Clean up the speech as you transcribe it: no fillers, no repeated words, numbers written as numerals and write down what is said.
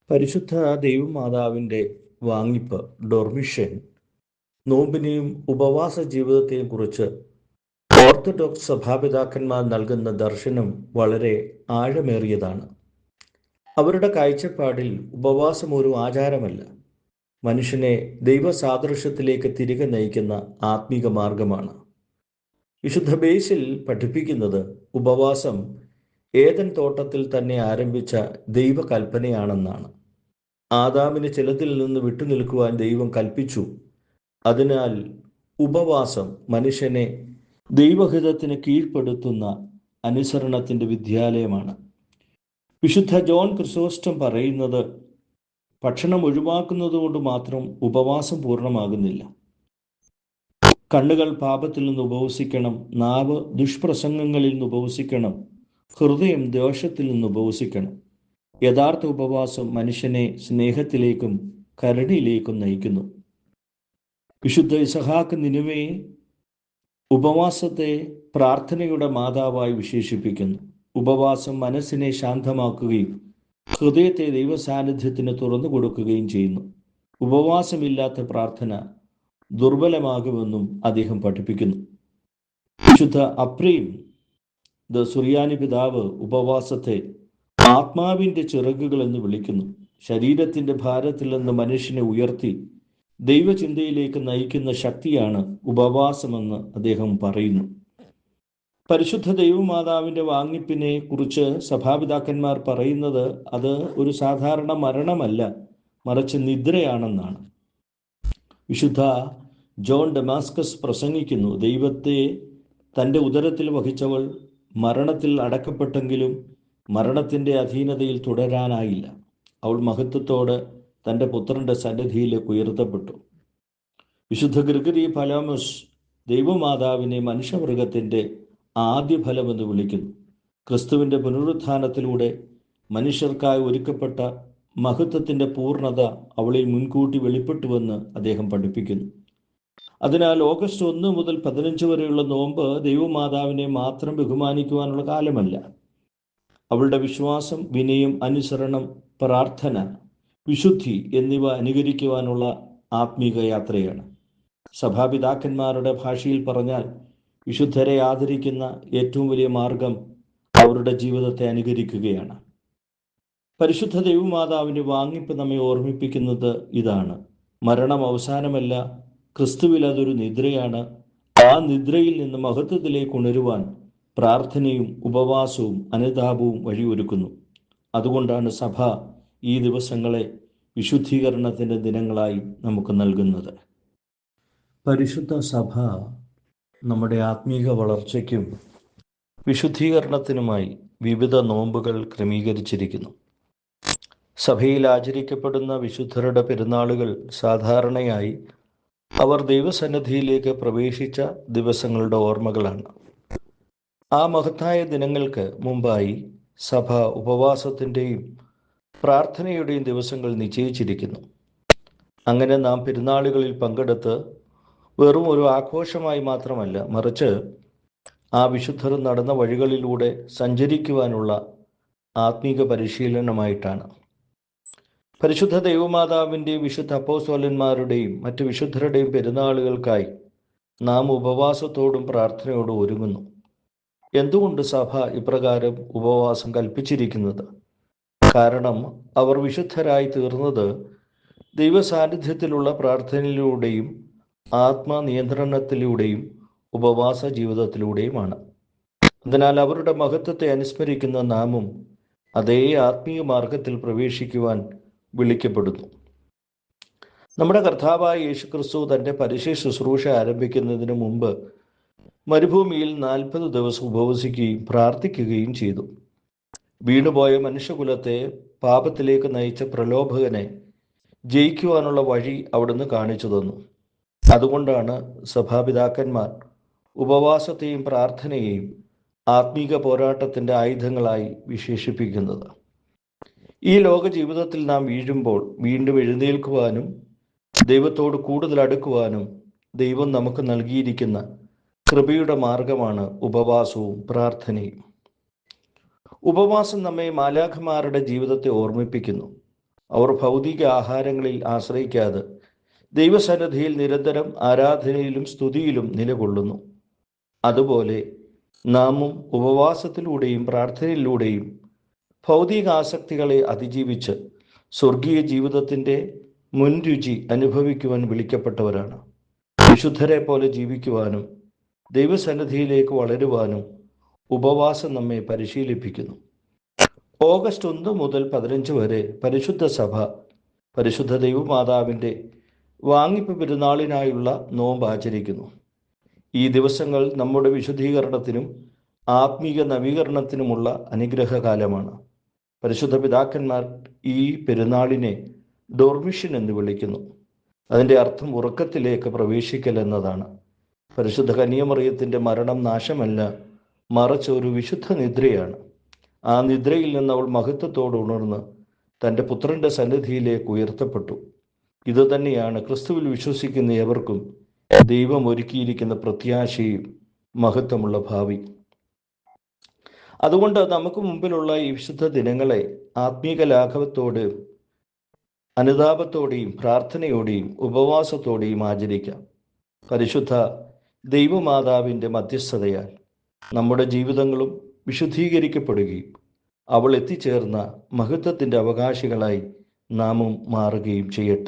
പരിശുദ്ധ ദൈവമാതാവിൻ്റെ വാങ്ങിപ്പ് ഡൊർമിഷൻ നോമ്പിനെയും ഉപവാസ ജീവിതത്തെയും കുറിച്ച് ഓർത്തഡോക്സ് സഭാപിതാക്കന്മാർ നൽകുന്ന ദർശനം വളരെ ആഴമേറിയതാണ്. അവരുടെ കാഴ്ചപ്പാടിൽ ഉപവാസം ഒരു ആചാരമല്ല, മനുഷ്യനെ ദൈവസാദൃശ്യത്തിലേക്ക് തിരികെ നയിക്കുന്ന ആത്മീക മാർഗമാണ്. വിശുദ്ധ ബേസിൽ പഠിപ്പിക്കുന്നത് ഉപവാസം ഏദൻ തോട്ടത്തിൽ തന്നെ ആരംഭിച്ച ദൈവകൽപ്പനയാണെന്നാണ്. ആദാമിന് ചിലതിൽ നിന്ന് വിട്ടുനിൽക്കുവാൻ ദൈവം കൽപ്പിച്ചു. അതിനാൽ ഉപവാസം മനുഷ്യനെ ദൈവഹിതത്തിന് കീഴ്പ്പെടുത്തുന്ന അനുസരണത്തിൻ്റെ വിദ്യാലയമാണ്. വിശുദ്ധ ജോൺ ക്രിസോസ്റ്റം പറയുന്നത്, ഭക്ഷണം ഒഴിവാക്കുന്നത് കൊണ്ട് മാത്രം ഉപവാസം പൂർണ്ണമാകുന്നില്ല. കണ്ണുകൾ പാപത്തിൽ നിന്ന് ഉപവസിക്കണം, നാവ് ദുഷ്പ്രസംഗങ്ങളിൽ നിന്ന് ഉപവസിക്കണം, ഹൃദയം ദോഷത്തിൽ നിന്ന് ഉപവസിക്കണം. യഥാർത്ഥ ഉപവാസം മനുഷ്യനെ സ്നേഹത്തിലേക്കും കരുണയിലേക്കും നയിക്കുന്നു. വിശുദ്ധ ഇസഹാക്ക് നിനുവയെ ഉപവാസത്തെ പ്രാർത്ഥനയുടെ മാതാവായി വിശേഷിപ്പിക്കുന്നു. ഉപവാസം മനസ്സിനെ ശാന്തമാക്കുകയും ഹൃദയത്തെ ദൈവസാന്നിധ്യത്തിന് തുറന്നു കൊടുക്കുകയും ചെയ്യുന്നു. ഉപവാസമില്ലാത്ത പ്രാർത്ഥന ദുർബലമാകുമെന്നും അദ്ദേഹം പഠിപ്പിക്കുന്നു. വിശുദ്ധ അപ്രീം ദ സുറിയാനി പിതാവ് ഉപവാസത്തെ ആത്മാവിൻ്റെ ചിറകുകൾ എന്ന് വിളിക്കുന്നു. ശരീരത്തിൻ്റെ ഭാരത്തിൽ നിന്ന് മനുഷ്യനെ ഉയർത്തി ദൈവചിന്തയിലേക്ക് നയിക്കുന്ന ശക്തിയാണ് ഉപവാസമെന്ന് അദ്ദേഹം പറയുന്നു. പരിശുദ്ധ ദൈവമാതാവിൻ്റെ വാങ്ങിപ്പിനെ കുറിച്ച് സഭാപിതാക്കന്മാർ പറയുന്നത് അത് ഒരു സാധാരണ മരണമല്ല, മറിച്ച് നിദ്രയാണെന്നാണ്. വിശുദ്ധ ജോൺ ഡമാസ്കസ് പ്രസംഗിക്കുന്നു, ദൈവത്തെ തൻ്റെ ഉദരത്തിൽ വഹിച്ചവൾ മരണത്തിൽ അടക്കപ്പെട്ടെങ്കിലും മരണത്തിൻ്റെ അധീനതയിൽ തുടരാനായില്ല. അവൾ മഹത്വത്തോടെ തൻ്റെ പുത്രൻ്റെ സന്നിധിയിലേക്ക് ഉയർത്തപ്പെട്ടു. വിശുദ്ധ ഗ്രിഗറി പലോമസ് ദൈവമാതാവിനെ മനുഷ്യമൃഗത്തിൻ്റെ ആദ്യ ഫലമെന്ന് വിളിക്കുന്നു. ക്രിസ്തുവിൻ്റെ പുനരുത്ഥാനത്തിലൂടെ മനുഷ്യർക്കായി ഒരുക്കപ്പെട്ട മഹത്വത്തിൻ്റെ പൂർണ്ണത അവളിൽ മുൻകൂട്ടി വെളിപ്പെട്ടുവെന്ന് അദ്ദേഹം പഠിപ്പിക്കുന്നു. അതിനാൽ ഓഗസ്റ്റ് 1 മുതൽ 15 വരെയുള്ള നോമ്പ് ദൈവമാതാവിനെ മാത്രം ബഹുമാനിക്കുവാനുള്ള കാലമല്ല. അവളുടെ വിശ്വാസം, വിനയം, അനുസരണം, പ്രാർത്ഥന, വിശുദ്ധി എന്നിവ അനുകരിക്കുവാനുള്ള ആത്മീക യാത്രയാണ്. സഭാപിതാക്കന്മാരുടെ ഭാഷയിൽ പറഞ്ഞാൽ, വിശുദ്ധരെ ആദരിക്കുന്ന ഏറ്റവും വലിയ മാർഗം അവരുടെ ജീവിതത്തെ അനുകരിക്കുകയാണ്. പരിശുദ്ധ ദൈവമാതാവിൻ്റെ വാങ്ങിപ്പ് നമ്മെ ഓർമ്മിപ്പിക്കുന്നത് ഇതാണ്: മരണം അവസാനമല്ല, ക്രിസ്തുവിൽ അതൊരു നിദ്രയാണ്. ആ നിദ്രയിൽ നിന്ന് മഹത്വത്തിലേക്ക് ഉണരുവാൻ പ്രാർത്ഥനയും ഉപവാസവും അനുതാപവും വഴിയൊരുക്കുന്നു. അതുകൊണ്ടാണ് സഭ ഈ ദിവസങ്ങളെ വിശുദ്ധീകരണത്തിൻ്റെ ദിനങ്ങളായി നമുക്ക് നൽകുന്നത്. പരിശുദ്ധ സഭ നമ്മുടെ ആത്മീക വളർച്ചയ്ക്കും വിശുദ്ധീകരണത്തിനുമായി വിവിധ നോമ്പുകൾ ക്രമീകരിച്ചിരിക്കുന്നു. സഭയിൽ ആചരിക്കപ്പെടുന്ന വിശുദ്ധരുടെ പെരുന്നാളുകൾ സാധാരണയായി അവർ ദൈവസന്നിധിയിലേക്ക് പ്രവേശിച്ച ദിവസങ്ങളുടെ ഓർമ്മകളാണ്. ആ മഹത്തായ ദിനങ്ങൾക്ക് മുമ്പായി സഭ ഉപവാസത്തിൻ്റെയും പ്രാർത്ഥനയുടെയും ദിവസങ്ങൾ നിശ്ചയിച്ചിരിക്കുന്നു. അങ്ങനെ നാം പെരുന്നാളുകളിൽ പങ്കെടുത്ത് വെറും ഒരു ആഘോഷമായി മാത്രമല്ല, മറിച്ച് ആ വിശുദ്ധർ നടന്ന വഴികളിലൂടെ സഞ്ചരിക്കുവാനുള്ള ആത്മീക പരിശീലനമായിട്ടാണ്. പരിശുദ്ധ ദൈവമാതാവിൻ്റെയും വിശുദ്ധ അപ്പോസ്തലന്മാരുടെയും മറ്റ് വിശുദ്ധരുടെയും പെരുന്നാളുകൾക്കായി നാം ഉപവാസത്തോടും പ്രാർത്ഥനയോടും ഒരുങ്ങുന്നു. എന്തുകൊണ്ട് സഭ ഇപ്രകാരം ഉപവാസം കൽപ്പിച്ചിരിക്കുന്നത്? കാരണം അവർ വിശുദ്ധരായി തീർന്നത് ദൈവസാന്നിധ്യത്തിലുള്ള പ്രാർത്ഥനയിലൂടെയും ആത്മനിയന്ത്രണത്തിലൂടെയും ഉപവാസ ജീവിതത്തിലൂടെയുമാണ്. അതിനാൽ അവരുടെ മഹത്വത്തെ അനുസ്മരിക്കുന്ന നാമും അതേ ആത്മീയ മാർഗത്തിൽ പ്രവേശിക്കുവാൻ വിളിക്കപ്പെടുന്നു. നമ്മുടെ കർത്താവായ യേശുക്രിസ്തു തൻ്റെ പരസ്യ ശുശ്രൂഷ ആരംഭിക്കുന്നതിന് മുമ്പ് മരുഭൂമിയിൽ 40 ദിവസം ഉപവസിക്കുകയും പ്രാർത്ഥിക്കുകയും ചെയ്തു. വീണുപോയ മനുഷ്യകുലത്തെ പാപത്തിലേക്ക് നയിച്ച പ്രലോഭകനെ ജയിക്കുവാനുള്ള വഴി അവിടുന്ന് കാണിച്ചു തന്നു. അതുകൊണ്ടാണ് സഭാപിതാക്കന്മാർ ഉപവാസത്തെയും പ്രാർത്ഥനയെയും ആത്മീക പോരാട്ടത്തിൻ്റെ ആയുധങ്ങളായി വിശേഷിപ്പിക്കുന്നത്. ഈ ലോക ജീവിതത്തിൽ നാം വീഴുമ്പോൾ വീണ്ടും എഴുന്നേൽക്കുവാനും ദൈവത്തോട് കൂടുതൽ അടുക്കുവാനും ദൈവം നമുക്ക് നൽകിയിരിക്കുന്ന കൃപയുടെ മാർഗമാണ് ഉപവാസവും പ്രാർത്ഥനയും. ഉപവാസം നമ്മെ മാലാഖമാരുടെ ജീവിതത്തെ ഓർമ്മിപ്പിക്കുന്നു. അവർ ഭൗതിക ആഹാരങ്ങളിൽ ആശ്രയിക്കാതെ ദൈവസന്നിധിയിൽ നിരന്തരം ആരാധനയിലും സ്തുതിയിലും നിലകൊള്ളുന്നു. അതുപോലെ നാമും ഉപവാസത്തിലൂടെയും പ്രാർത്ഥനയിലൂടെയും ഭൗതിക ആസക്തികളെ അതിജീവിച്ച് സ്വർഗീയ ജീവിതത്തിൻ്റെ മുൻരുചി അനുഭവിക്കുവാൻ വിളിക്കപ്പെട്ടവരാണ്. വിശുദ്ധരെ പോലെ ജീവിക്കുവാനും ദൈവസന്നിധിയിലേക്ക് വളരുവാനും ഉപവാസം നമ്മെ പരിശീലിപ്പിക്കുന്നു. ഓഗസ്റ്റ് 1 മുതൽ 15 വരെ പരിശുദ്ധ സഭ പരിശുദ്ധ ദൈവമാതാവിൻ്റെ വാങ്ങിപ്പ് പെരുന്നാളിനായുള്ള നോമ്പ് ആചരിക്കുന്നു. ഈ ദിവസങ്ങൾ നമ്മുടെ വിശുദ്ധീകരണത്തിനും ആത്മീക നവീകരണത്തിനുമുള്ള അനുഗ്രഹകാലമാണ്. പരിശുദ്ധ പിതാക്കന്മാർ ഈ പെരുന്നാളിനെ ഡോർമിഷൻ എന്ന് വിളിക്കുന്നു. അതിൻ്റെ അർത്ഥം ഉറക്കത്തിലേക്ക് പ്രവേശിക്കൽ എന്നതാണ്. പരിശുദ്ധ കന്യാമറിയത്തിൻ്റെ മരണം നാശമല്ല, മറിച്ച് ഒരു വിശുദ്ധ നിദ്രയാണ്. ആ നിദ്രയിൽ നിന്ന് അവൾ മഹത്വത്തോട് ഉണർന്ന് തൻ്റെ പുത്രൻ്റെ സന്നിധിയിലേക്ക് ഉയർത്തപ്പെട്ടു. ഇതുതന്നെയാണ് ക്രിസ്തുവിൽ വിശ്വസിക്കുന്ന ഏവർക്കും ദൈവം ഒരുക്കിയിരിക്കുന്ന പ്രത്യാശയും മഹത്വമുള്ള ഭാവി. അതുകൊണ്ട് നമുക്ക് മുമ്പിലുള്ള ഈ വിശുദ്ധ ദിനങ്ങളെ ആത്മീക ലാഘവത്തോടെയും അനുതാപത്തോടെയും പ്രാർത്ഥനയോടെയും ഉപവാസത്തോടെയും ആചരിക്കാം. പരിശുദ്ധ ദൈവമാതാവിൻ്റെ മധ്യസ്ഥതയാൽ നമ്മുടെ ജീവിതങ്ങളും വിശുദ്ധീകരിക്കപ്പെടുകയും അവൾ എത്തിച്ചേർന്ന മഹത്വത്തിൻ്റെ അവകാശികളായി നാമും മാറുകയും ചെയ്യട്ടെ.